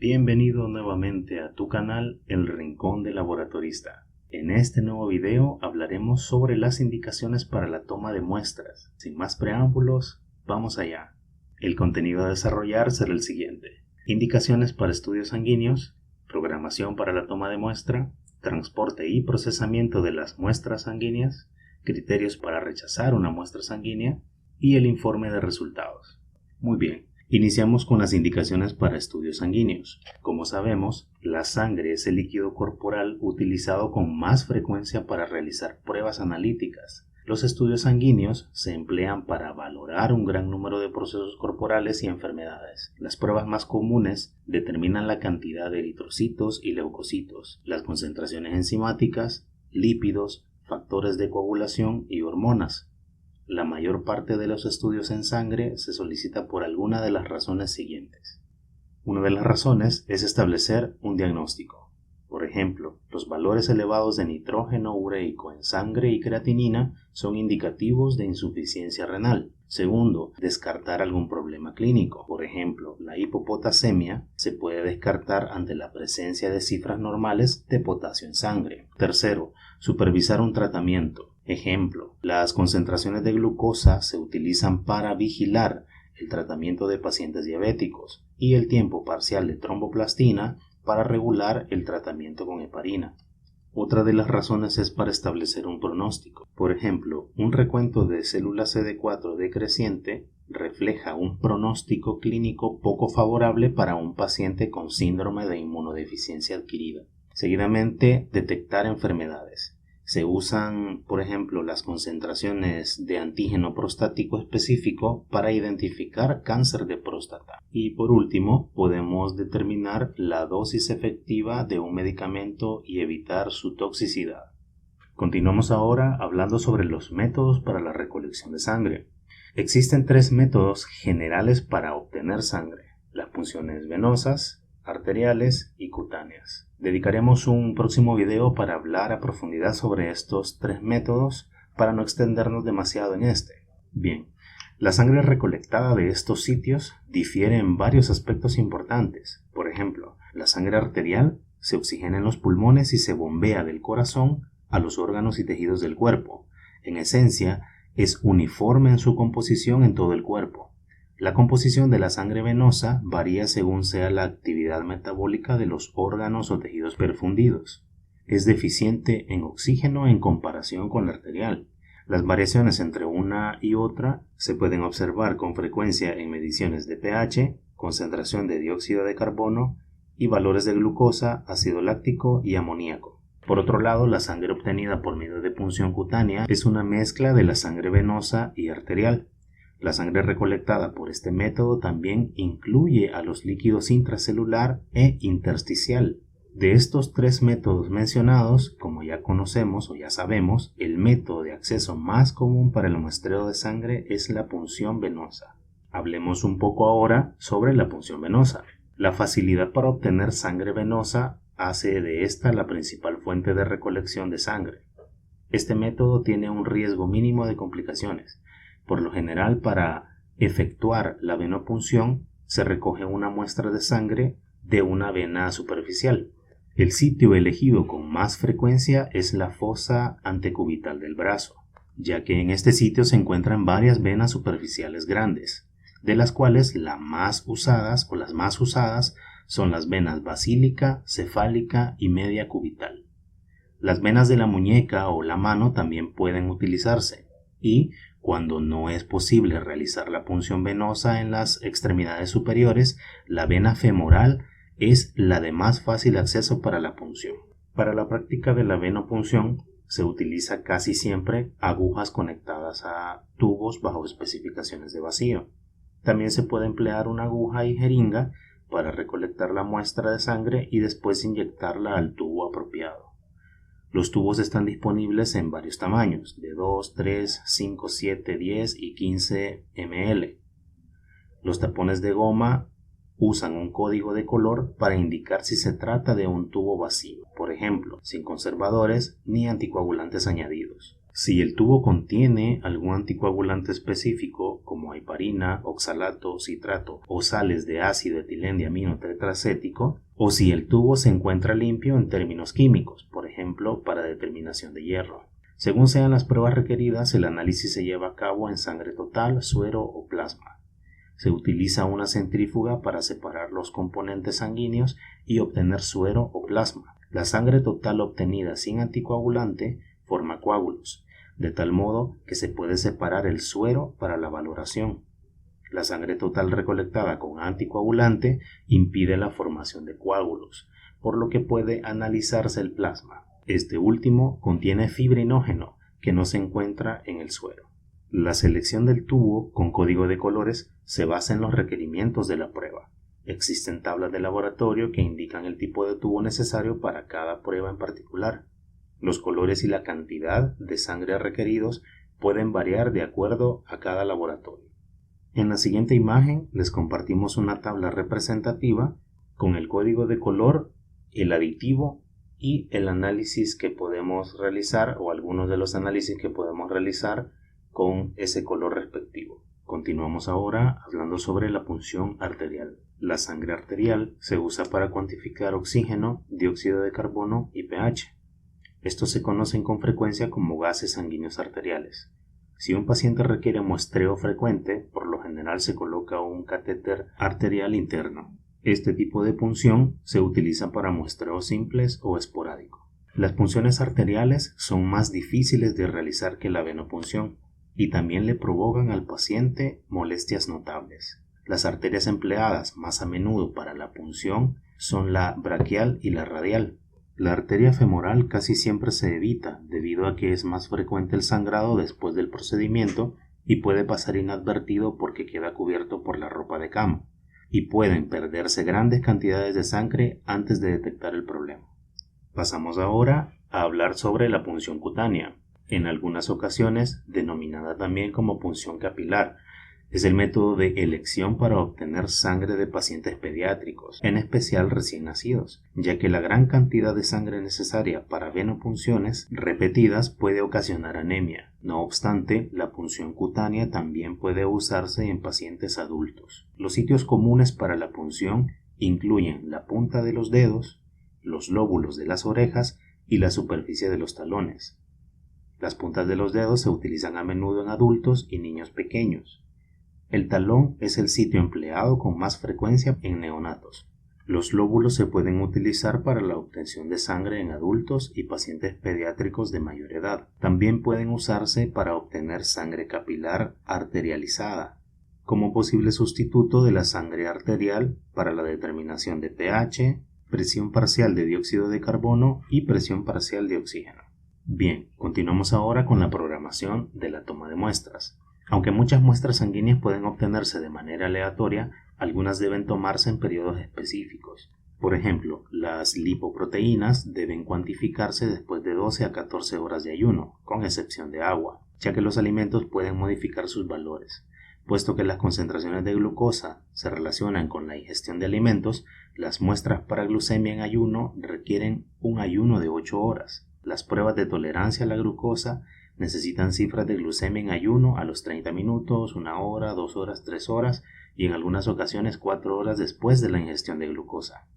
Bienvenido nuevamente a tu canal El Rincón del Laboratorista. En este nuevo video hablaremos sobre las indicaciones para la toma de muestras. Sin más preámbulos, vamos allá. El contenido a desarrollar será el siguiente: indicaciones para estudios sanguíneos, programación para la toma de muestra, transporte y procesamiento de las muestras sanguíneas, criterios para rechazar una muestra sanguínea y el informe de resultados. Muy bien. Iniciamos con las indicaciones para estudios sanguíneos. Como sabemos, la sangre es el líquido corporal utilizado con más frecuencia para realizar pruebas analíticas. Los estudios sanguíneos se emplean para valorar un gran número de procesos corporales y enfermedades. Las pruebas más comunes determinan la cantidad de eritrocitos y leucocitos, las concentraciones enzimáticas, lípidos, factores de coagulación y hormonas. La mayor parte de los estudios en sangre se solicita por alguna de las razones siguientes. Una de las razones es establecer un diagnóstico. Por ejemplo, los valores elevados de nitrógeno ureico en sangre y creatinina son indicativos de insuficiencia renal. Segundo, descartar algún problema clínico. Por ejemplo, la hipopotasemia se puede descartar ante la presencia de cifras normales de potasio en sangre. Tercero, supervisar un tratamiento. Ejemplo, las concentraciones de glucosa se utilizan para vigilar el tratamiento de pacientes diabéticos y el tiempo parcial de tromboplastina para regular el tratamiento con heparina. Otra de las razones es para establecer un pronóstico. Por ejemplo, un recuento de células CD4 decreciente refleja un pronóstico clínico poco favorable para un paciente con síndrome de inmunodeficiencia adquirida. Seguidamente, detectar enfermedades. Se usan, por ejemplo, las concentraciones de antígeno prostático específico para identificar cáncer de próstata. Y por último, podemos determinar la dosis efectiva de un medicamento y evitar su toxicidad. Continuamos ahora hablando sobre los métodos para la recolección de sangre. Existen tres métodos generales para obtener sangre: las punciones venosas, arteriales y cutáneas. Dedicaremos un próximo video para hablar a profundidad sobre estos tres métodos para no extendernos demasiado en este. Bien, la sangre recolectada de estos sitios difiere en varios aspectos importantes. Por ejemplo, la sangre arterial se oxigena en los pulmones y se bombea del corazón a los órganos y tejidos del cuerpo. En esencia, es uniforme en su composición en todo el cuerpo. La composición de la sangre venosa varía según sea la actividad metabólica de los órganos o tejidos perfundidos. Es deficiente en oxígeno en comparación con la arterial. Las variaciones entre una y otra se pueden observar con frecuencia en mediciones de pH, concentración de dióxido de carbono y valores de glucosa, ácido láctico y amoníaco. Por otro lado, la sangre obtenida por medio de punción cutánea es una mezcla de la sangre venosa y arterial. La sangre recolectada por este método también incluye a los líquidos intracelular e intersticial. De estos tres métodos mencionados, como ya conocemos o ya sabemos, el método de acceso más común para el muestreo de sangre es la punción venosa. Hablemos un poco ahora sobre la punción venosa. La facilidad para obtener sangre venosa hace de esta la principal fuente de recolección de sangre. Este método tiene un riesgo mínimo de complicaciones. Por lo general, para efectuar la venopunción, se recoge una muestra de sangre de una vena superficial. El sitio elegido con más frecuencia es la fosa antecubital del brazo, ya que en este sitio se encuentran varias venas superficiales grandes, de las cuales las más usadas son las venas basílica, cefálica y media cubital. Las venas de la muñeca o la mano también pueden utilizarse y, cuando no es posible realizar la punción venosa en las extremidades superiores, la vena femoral es la de más fácil acceso para la punción. Para la práctica de la venopunción se utiliza casi siempre agujas conectadas a tubos bajo especificaciones de vacío. También se puede emplear una aguja y jeringa para recolectar la muestra de sangre y después inyectarla al tubo apropiado. Los tubos están disponibles en varios tamaños, de 2, 3, 5, 7, 10 y 15 ml. Los tapones de goma usan un código de color para indicar si se trata de un tubo vacío, por ejemplo, sin conservadores ni anticoagulantes añadidos. Si el tubo contiene algún anticoagulante específico como heparina, oxalato, citrato o sales de ácido etilendiamino tetracético, o si el tubo se encuentra limpio en términos químicos, por ejemplo, para determinación de hierro. Según sean las pruebas requeridas, el análisis se lleva a cabo en sangre total, suero o plasma. Se utiliza una centrífuga para separar los componentes sanguíneos y obtener suero o plasma. La sangre total obtenida sin anticoagulante forma coágulos, de tal modo que se puede separar el suero para la valoración. La sangre total recolectada con anticoagulante impide la formación de coágulos, por lo que puede analizarse el plasma. Este último contiene fibrinógeno que no se encuentra en el suero. La selección del tubo con código de colores se basa en los requerimientos de la prueba. Existen tablas de laboratorio que indican el tipo de tubo necesario para cada prueba en particular. Los colores y la cantidad de sangre requeridos pueden variar de acuerdo a cada laboratorio. En la siguiente imagen les compartimos una tabla representativa con el código de color, el aditivo y el análisis que podemos realizar o algunos de los análisis que podemos realizar con ese color respectivo. Continuamos ahora hablando sobre la punción arterial. La sangre arterial se usa para cuantificar oxígeno, dióxido de carbono y pH. Estos se conocen con frecuencia como gases sanguíneos arteriales. Si un paciente requiere muestreo frecuente, por lo general se coloca un catéter arterial interno. Este tipo de punción se utiliza para muestreos simples o esporádico. Las punciones arteriales son más difíciles de realizar que la venopunción y también le provocan al paciente molestias notables. Las arterias empleadas más a menudo para la punción son la braquial y la radial. La arteria femoral casi siempre se evita debido a que es más frecuente el sangrado después del procedimiento y puede pasar inadvertido porque queda cubierto por la ropa de cama, y pueden perderse grandes cantidades de sangre antes de detectar el problema. Pasamos ahora a hablar sobre la punción cutánea, en algunas ocasiones denominada también como punción capilar. Es el método de elección para obtener sangre de pacientes pediátricos, en especial recién nacidos, ya que la gran cantidad de sangre necesaria para venopunciones repetidas puede ocasionar anemia. No obstante, la punción cutánea también puede usarse en pacientes adultos. Los sitios comunes para la punción incluyen la punta de los dedos, los lóbulos de las orejas y la superficie de los talones. Las puntas de los dedos se utilizan a menudo en adultos y niños pequeños. El talón es el sitio empleado con más frecuencia en neonatos. Los lóbulos se pueden utilizar para la obtención de sangre en adultos y pacientes pediátricos de mayor edad. También pueden usarse para obtener sangre capilar arterializada, como posible sustituto de la sangre arterial para la determinación de pH, presión parcial de dióxido de carbono y presión parcial de oxígeno. Bien, continuamos ahora con la programación de la toma de muestras. Aunque muchas muestras sanguíneas pueden obtenerse de manera aleatoria, algunas deben tomarse en periodos específicos. Por ejemplo, las lipoproteínas deben cuantificarse después de 12 a 14 horas de ayuno, con excepción de agua, ya que los alimentos pueden modificar sus valores. Puesto que las concentraciones de glucosa se relacionan con la ingestión de alimentos, las muestras para glucemia en ayuno requieren un ayuno de 8 horas. Las pruebas de tolerancia a la glucosa necesitan cifras de glucemia en ayuno a los 30 minutos, 1 hora, 2 horas, 3 horas y en algunas ocasiones 4 horas después de la ingestión de glucosa.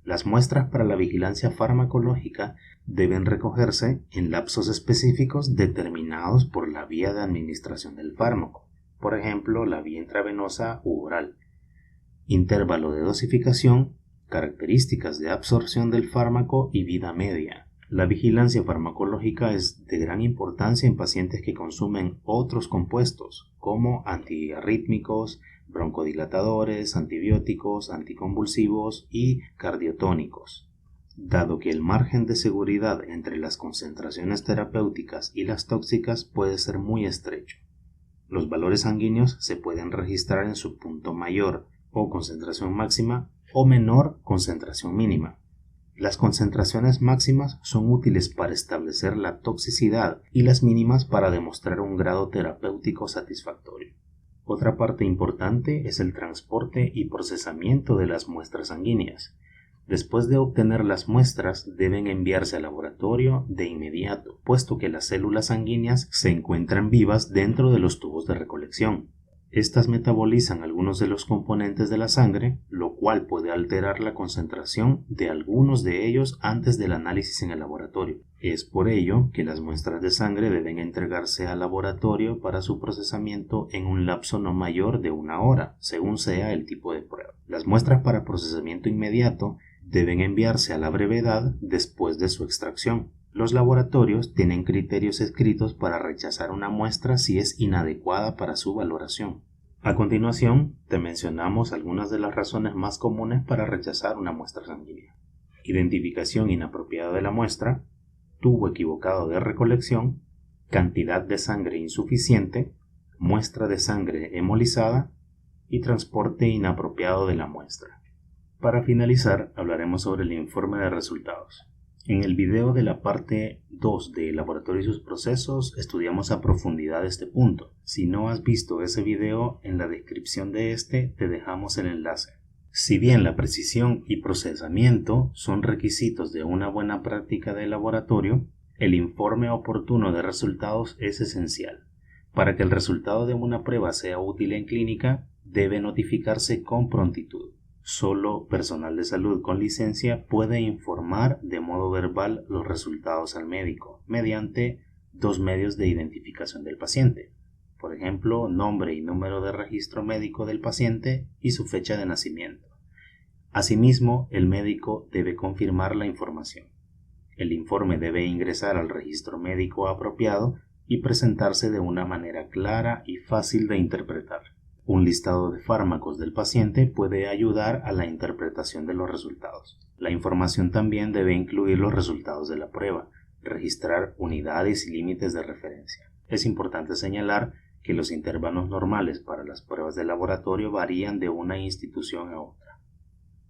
Las muestras para la vigilancia farmacológica deben recogerse en lapsos específicos determinados por la vía de administración del fármaco, por ejemplo, la vía intravenosa u oral. Intervalo de dosificación, características de absorción del fármaco y vida media. La vigilancia farmacológica es de gran importancia en pacientes que consumen otros compuestos como antiarrítmicos, broncodilatadores, antibióticos, anticonvulsivos y cardiotónicos. Dado que el margen de seguridad entre las concentraciones terapéuticas y las tóxicas puede ser muy estrecho, los valores sanguíneos se pueden registrar en su punto mayor o concentración máxima o menor concentración mínima. Las concentraciones máximas son útiles para establecer la toxicidad y las mínimas para demostrar un grado terapéutico satisfactorio. Otra parte importante es el transporte y procesamiento de las muestras sanguíneas. Después de obtener las muestras, deben enviarse al laboratorio de inmediato, puesto que las células sanguíneas se encuentran vivas dentro de los tubos de recolección. Estas metabolizan algunos de los componentes de la sangre, lo cual puede alterar la concentración de algunos de ellos antes del análisis en el laboratorio. Es por ello que las muestras de sangre deben entregarse al laboratorio para su procesamiento en un lapso no mayor de 1 hora, según sea el tipo de prueba. Las muestras para procesamiento inmediato deben enviarse a la brevedad después de su extracción. Los laboratorios tienen criterios escritos para rechazar una muestra si es inadecuada para su valoración. A continuación, te mencionamos algunas de las razones más comunes para rechazar una muestra sanguínea. Identificación inapropiada de la muestra, tubo equivocado de recolección, cantidad de sangre insuficiente, muestra de sangre hemolizada y transporte inapropiado de la muestra. Para finalizar, hablaremos sobre el informe de resultados. En el video de la parte 2 de Laboratorio y sus procesos estudiamos a profundidad este punto. Si no has visto ese video, en la descripción de este te dejamos el enlace. Si bien la precisión y procesamiento son requisitos de una buena práctica de laboratorio, el informe oportuno de resultados es esencial. Para que el resultado de una prueba sea útil en clínica, debe notificarse con prontitud. Solo personal de salud con licencia puede informar de modo verbal los resultados al médico mediante 2 medios de identificación del paciente. Por ejemplo, nombre y número de registro médico del paciente y su fecha de nacimiento. Asimismo, el médico debe confirmar la información. El informe debe ingresar al registro médico apropiado y presentarse de una manera clara y fácil de interpretar. Un listado de fármacos del paciente puede ayudar a la interpretación de los resultados. La información también debe incluir los resultados de la prueba, registrar unidades y límites de referencia. Es importante señalar que los intervalos normales para las pruebas de laboratorio varían de una institución a otra.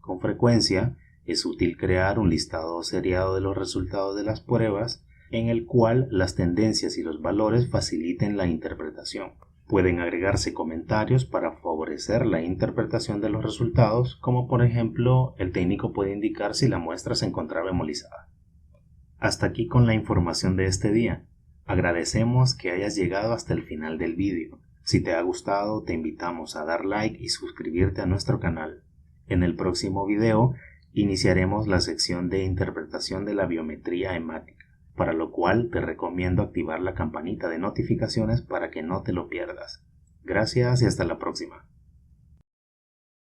Con frecuencia, es útil crear un listado seriado de los resultados de las pruebas en el cual las tendencias y los valores faciliten la interpretación. Pueden agregarse comentarios para favorecer la interpretación de los resultados, como por ejemplo, el técnico puede indicar si la muestra se encontraba hemolizada. Hasta aquí con la información de este día. Agradecemos que hayas llegado hasta el final del vídeo. Si te ha gustado, te invitamos a dar like y suscribirte a nuestro canal. En el próximo video, iniciaremos la sección de interpretación de la biometría hemática, para lo cual te recomiendo activar la campanita de notificaciones para que no te lo pierdas. Gracias y hasta la próxima.